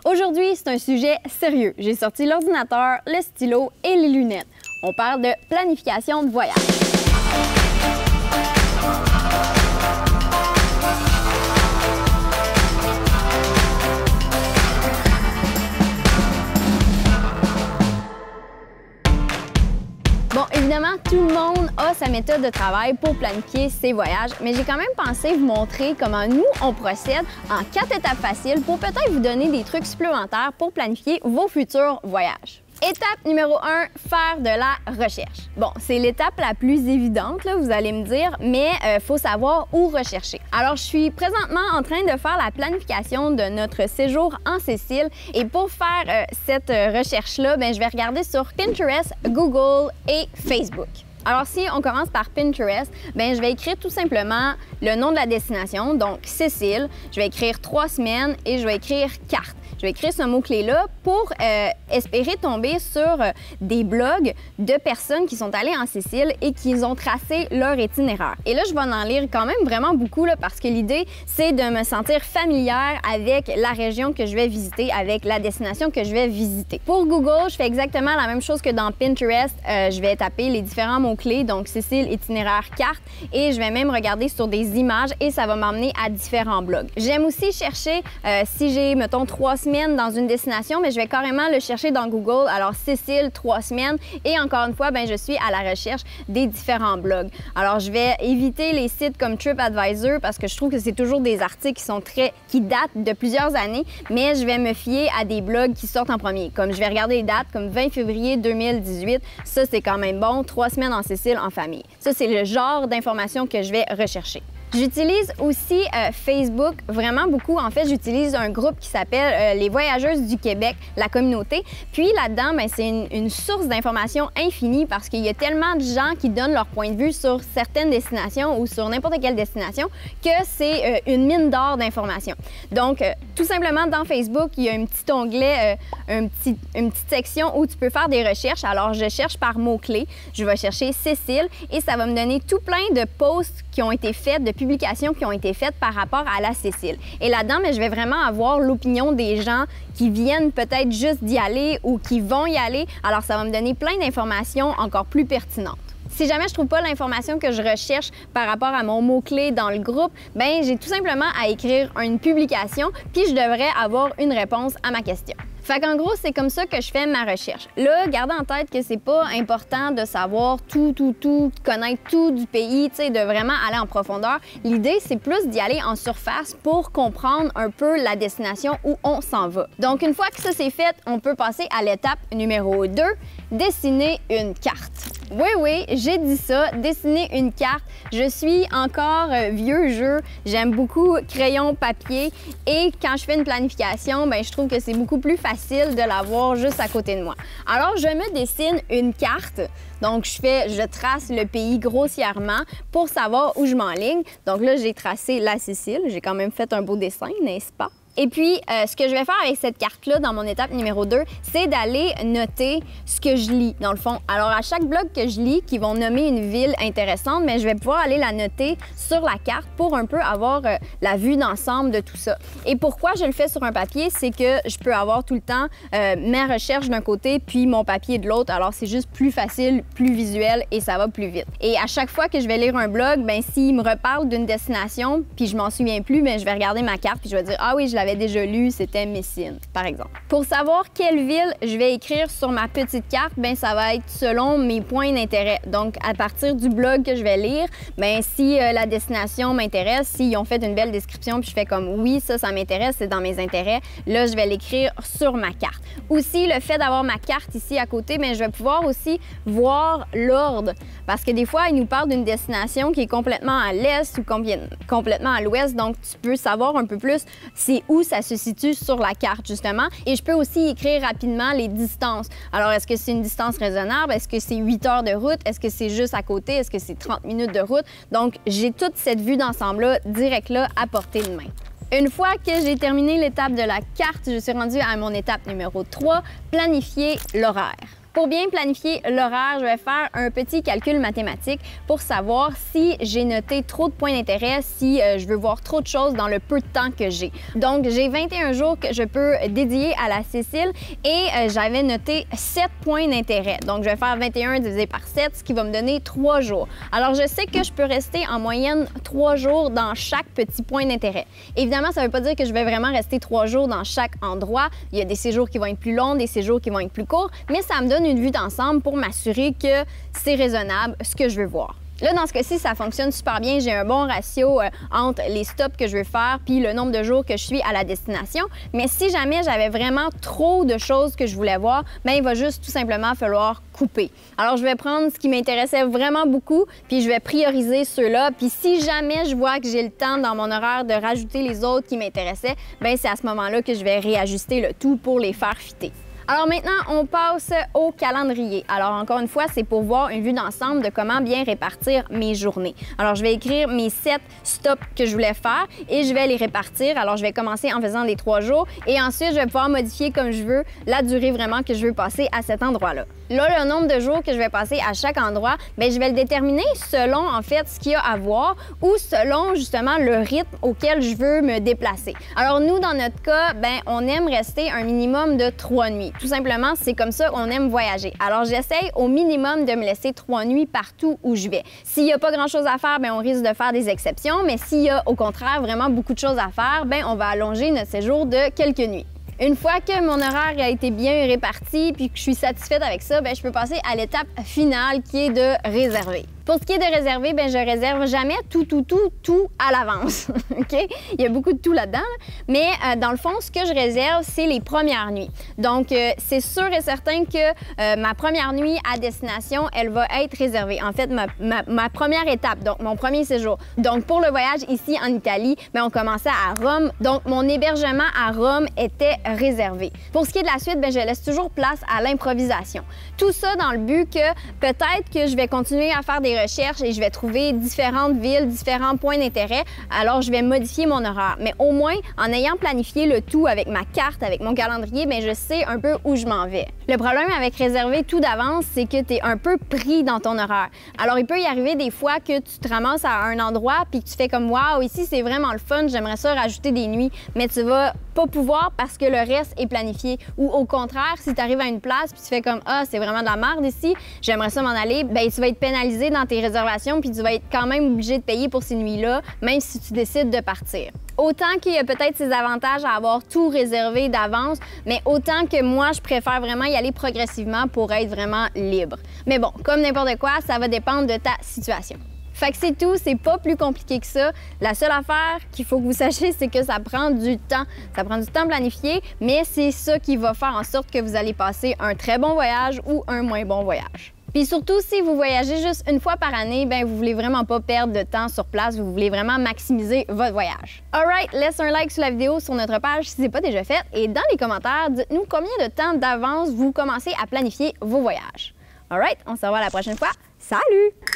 Aujourd'hui, c'est un sujet sérieux. J'ai sorti l'ordinateur, le stylo et les lunettes. On parle de planification de voyage. Bon, évidemment, tout le monde a sa méthode de travail pour planifier ses voyages, mais j'ai quand même pensé vous montrer comment nous, on procède en 4 étapes faciles pour peut-être vous donner des trucs supplémentaires pour planifier vos futurs voyages. Étape numéro 1, faire de la recherche. Bon, c'est l'étape la plus évidente, là, vous allez me dire, mais il faut savoir où rechercher. Alors, je suis présentement en train de faire la planification de notre séjour en Sicile et pour faire cette recherche-là, je vais regarder sur Pinterest, Google et Facebook. Alors, si on commence par Pinterest, je vais écrire tout simplement le nom de la destination, donc Sicile. Je vais écrire 3 semaines et je vais écrire carte. Je vais écrire ce mot-clé-là pour espérer tomber sur des blogs de personnes qui sont allées en Sicile et qui ont tracé leur itinéraire. Et là, je vais en lire quand même vraiment beaucoup là, parce que l'idée, c'est de me sentir familière avec la région que je vais visiter, avec la destination que je vais visiter. Pour Google, je fais exactement la même chose que dans Pinterest. Je vais taper les différents mots-clés, donc Sicile, itinéraire, carte, et je vais même regarder sur des images et ça va m'emmener à différents blogs. J'aime aussi chercher, si j'ai, mettons, 3 semaines dans une destination, mais je vais carrément le chercher dans Google. Alors, Sicile, 3 semaines. Et encore une fois, je suis à la recherche des différents blogs. Alors, je vais éviter les sites comme TripAdvisor parce que je trouve que c'est toujours des articles qui datent de plusieurs années, mais je vais me fier à des blogs qui sortent en premier. Comme je vais regarder les dates, comme 20 février 2018. Ça, c'est quand même bon. 3 semaines en Sicile en famille. Ça, c'est le genre d'informations que je vais rechercher. J'utilise aussi Facebook vraiment beaucoup. En fait, j'utilise un groupe qui s'appelle Les Voyageuses du Québec, la communauté. Puis là-dedans, c'est une source d'informations infinie parce qu'il y a tellement de gens qui donnent leur point de vue sur certaines destinations ou sur n'importe quelle destination que c'est une mine d'or d'informations. Donc, tout simplement, dans Facebook, il y a un petit onglet, une petite section où tu peux faire des recherches. Alors, je cherche par mots-clés. Je vais chercher Sicile et ça va me donner tout plein de posts qui ont été faits, de publications qui ont été faites par rapport à la Sicile. Et là-dedans, je vais vraiment avoir l'opinion des gens qui viennent peut-être juste d'y aller ou qui vont y aller. Alors, ça va me donner plein d'informations encore plus pertinentes. Si jamais je trouve pas l'information que je recherche par rapport à mon mot-clé dans le groupe, j'ai tout simplement à écrire une publication, puis je devrais avoir une réponse à ma question. Fait qu'en gros, c'est comme ça que je fais ma recherche. Là, gardez en tête que c'est pas important de savoir tout, connaître tout du pays, de vraiment aller en profondeur. L'idée, c'est plus d'y aller en surface pour comprendre un peu la destination où on s'en va. Donc, une fois que ça c'est fait, on peut passer à l'étape numéro 2, dessiner une carte. Oui, j'ai dit ça, dessiner une carte. Je suis encore vieux jeu, j'aime beaucoup crayon, papier et quand je fais une planification, je trouve que c'est beaucoup plus facile de l'avoir juste à côté de moi. Alors, je me dessine une carte. Donc, je trace le pays grossièrement pour savoir où je m'enligne. Donc là, j'ai tracé la Sicile. J'ai quand même fait un beau dessin, n'est-ce pas? Et puis, ce que je vais faire avec cette carte-là dans mon étape numéro 2, c'est d'aller noter ce que je lis, dans le fond. Alors, à chaque blog que je lis, qui vont nommer une ville intéressante, je vais pouvoir aller la noter sur la carte pour un peu avoir la vue d'ensemble de tout ça. Et pourquoi je le fais sur un papier, c'est que je peux avoir tout le temps mes recherches d'un côté puis mon papier de l'autre. Alors, c'est juste plus facile, plus visuel et ça va plus vite. Et à chaque fois que je vais lire un blog, s'il me reparle d'une destination puis je m'en souviens plus, je vais regarder ma carte puis je vais dire « Ah oui, je l'avais déjà lu, c'était Messine, par exemple. » Pour savoir quelle ville je vais écrire sur ma petite carte, ça va être selon mes points d'intérêt. Donc, à partir du blog que je vais lire, si la destination m'intéresse, s'ils ont fait une belle description, puis je fais comme oui, ça m'intéresse, c'est dans mes intérêts, là, je vais l'écrire sur ma carte. Aussi, le fait d'avoir ma carte ici à côté, je vais pouvoir aussi voir l'ordre. Parce que des fois, ils nous parlent d'une destination qui est complètement à l'est ou complètement à l'ouest. Donc, tu peux savoir un peu plus c'est où ça se situe sur la carte, justement. Et je peux aussi écrire rapidement les distances. Alors, est-ce que c'est une distance raisonnable? Est-ce que c'est 8 heures de route? Est-ce que c'est juste à côté? Est-ce que c'est 30 minutes de route? Donc, j'ai toute cette vue d'ensemble-là, direct là, à portée de main. Une fois que j'ai terminé l'étape de la carte, je suis rendue à mon étape numéro 3, planifier l'horaire. Pour bien planifier l'horaire, je vais faire un petit calcul mathématique pour savoir si j'ai noté trop de points d'intérêt, si je veux voir trop de choses dans le peu de temps que j'ai. Donc, j'ai 21 jours que je peux dédier à la Cécile et j'avais noté 7 points d'intérêt. Donc, je vais faire 21 divisé par 7, ce qui va me donner 3 jours. Alors, je sais que je peux rester en moyenne 3 jours dans chaque petit point d'intérêt. Évidemment, ça ne veut pas dire que je vais vraiment rester 3 jours dans chaque endroit. Il y a des séjours qui vont être plus longs, des séjours qui vont être plus courts, mais ça me donne une vue d'ensemble pour m'assurer que c'est raisonnable ce que je veux voir. Là, dans ce cas-ci, ça fonctionne super bien. J'ai un bon ratio entre les stops que je veux faire puis le nombre de jours que je suis à la destination. Mais si jamais j'avais vraiment trop de choses que je voulais voir, bien, il va juste tout simplement falloir couper. Alors, je vais prendre ce qui m'intéressait vraiment beaucoup puis je vais prioriser ceux-là. Puis si jamais je vois que j'ai le temps dans mon horaire de rajouter les autres qui m'intéressaient, bien, c'est à ce moment-là que je vais réajuster le tout pour les faire fitter. Alors maintenant, on passe au calendrier. Alors encore une fois, c'est pour voir une vue d'ensemble de comment bien répartir mes journées. Alors je vais écrire mes 7 stops que je voulais faire et je vais les répartir. Alors je vais commencer en faisant les 3 jours et ensuite je vais pouvoir modifier comme je veux la durée vraiment que je veux passer à cet endroit-là. Là, le nombre de jours que je vais passer à chaque endroit, bien, je vais le déterminer selon en fait ce qu'il y a à voir ou selon justement le rythme auquel je veux me déplacer. Alors nous, dans notre cas, bien, on aime rester un minimum de 3 nuits. Tout simplement, c'est comme ça qu'on aime voyager. Alors, j'essaye au minimum de me laisser 3 nuits partout où je vais. S'il n'y a pas grand-chose à faire, bien, on risque de faire des exceptions, mais s'il y a au contraire vraiment beaucoup de choses à faire, bien, on va allonger notre séjour de quelques nuits. Une fois que mon horaire a été bien réparti puis que je suis satisfaite avec ça, bien, je peux passer à l'étape finale qui est de réserver. Pour ce qui est de réserver, bien, je réserve jamais tout à l'avance. OK? Il y a beaucoup de tout là-dedans, mais dans le fond, ce que je réserve, c'est les premières nuits. Donc, c'est sûr et certain que ma première nuit à destination, elle va être réservée. En fait, ma première étape, donc mon premier séjour. Donc, pour le voyage ici en Italie, bien, on commençait à Rome. Donc, mon hébergement à Rome était réservé. Pour ce qui est de la suite, bien, je laisse toujours place à l'improvisation. Tout ça dans le but que peut-être que je vais continuer à faire des recherches et je vais trouver différentes villes, différents points d'intérêt. Alors, je vais modifier mon horaire. Mais au moins, en ayant planifié le tout avec ma carte, avec mon calendrier, bien, je sais un peu où je m'en vais. Le problème avec réserver tout d'avance, c'est que tu es un peu pris dans ton horaire. Alors, il peut y arriver des fois que tu te ramasses à un endroit puis que tu fais comme « Wow, ici, c'est vraiment le fun, j'aimerais ça rajouter des nuits. » Mais tu vas pas pouvoir parce que le reste est planifié. Ou au contraire, si tu arrives à une place puis tu fais comme « Ah, c'est vraiment de la merde ici, j'aimerais ça m'en aller », bien, tu vas être pénalisé dans tes réservations puis tu vas être quand même obligé de payer pour ces nuits-là, même si tu décides de partir. Autant qu'il y a peut-être ses avantages à avoir tout réservé d'avance, mais autant que moi, je préfère vraiment y aller progressivement pour être vraiment libre. Mais bon, comme n'importe quoi, ça va dépendre de ta situation. Fait que c'est tout, c'est pas plus compliqué que ça. La seule affaire qu'il faut que vous sachiez, c'est que ça prend du temps. Ça prend du temps planifié, mais c'est ça qui va faire en sorte que vous allez passer un très bon voyage ou un moins bon voyage. Puis surtout, si vous voyagez juste une fois par année, bien, vous voulez vraiment pas perdre de temps sur place, vous voulez vraiment maximiser votre voyage. Alright, laisse un like sur la vidéo sur notre page si c'est pas déjà fait et dans les commentaires, dites-nous combien de temps d'avance vous commencez à planifier vos voyages. Alright, on se revoit la prochaine fois. Salut!